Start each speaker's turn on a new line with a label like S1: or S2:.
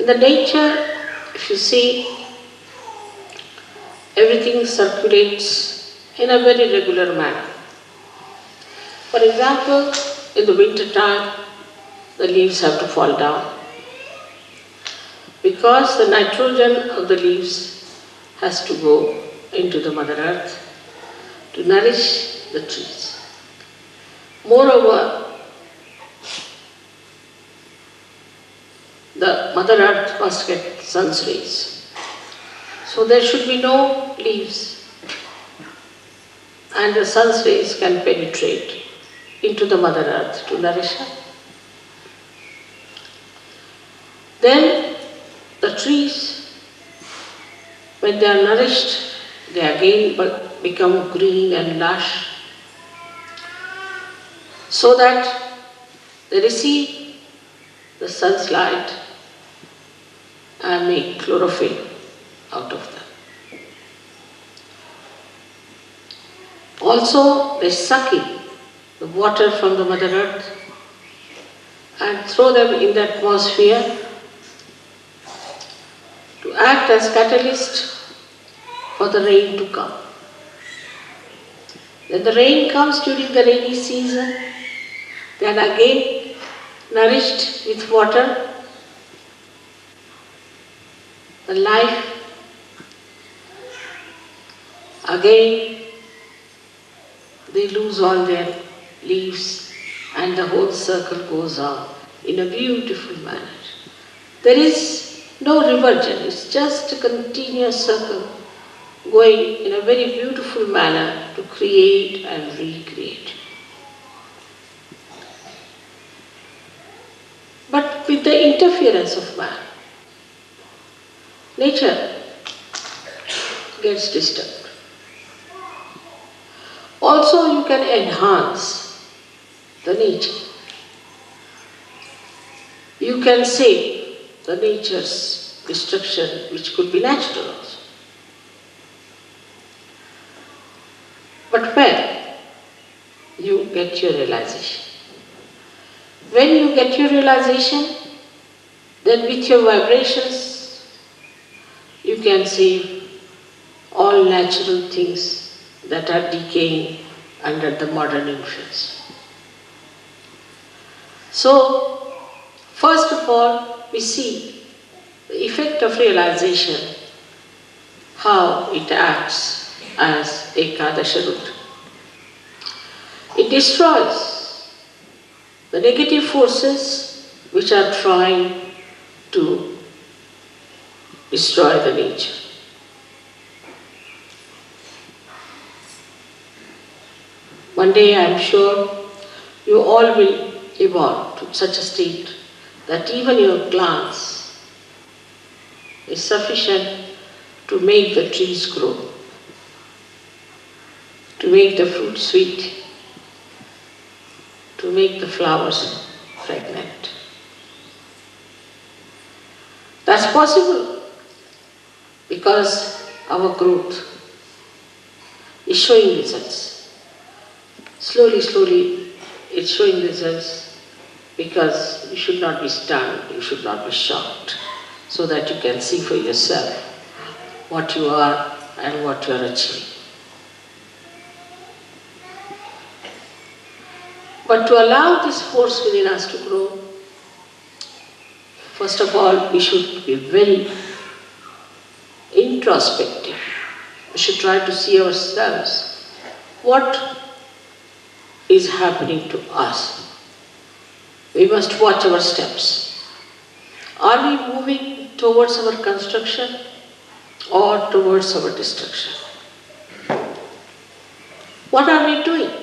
S1: In the nature, if you see, everything circulates in a very regular manner. For example, in the winter time, the leaves have to fall down because the nitrogen of the leaves has to go into the Mother Earth to nourish the trees. Moreover, the Mother Earth must get sun's rays. So there should be no leaves, and the sun's rays can penetrate into the Mother Earth to nourish her. Then the trees, when they are nourished, they again become green and lush, so that they receive the sun's light and make chlorophyll out of them. Also, they suck in the water from the Mother Earth and throw them in the atmosphere to act as catalyst for the rain to come. When the rain comes during the rainy season, they are again nourished with water. The life again, they lose all their leaves and the whole circle goes on in a beautiful manner. There is no reversion, it's just a continuous circle going in a very beautiful manner to create and recreate. But with the interference of man, nature gets disturbed. Also, you can enhance the nature. You can save the nature's destruction, which could be natural also. But when you get your realization, when you get your realization, then with your vibrations, you can save all natural things that are decaying under the modern influence. So, first of all, we see the effect of realization, how it acts as Ekadasha root. It destroys the negative forces which are trying to destroy the nature. One day I am sure you all will evolve to such a state that even your glance is sufficient to make the trees grow, to make the fruit sweet, to make the flowers fragrant. That's possible because our growth is showing results. Slowly, slowly, it's showing results because you should not be stunned, you should not be shocked, so that you can see for yourself what you are and what you are achieving. But to allow this force within us to grow, first of all, we should be very introspective. We should try to see ourselves. What is happening to us? We must watch our steps. Are we moving towards our construction or towards our destruction? What are we doing?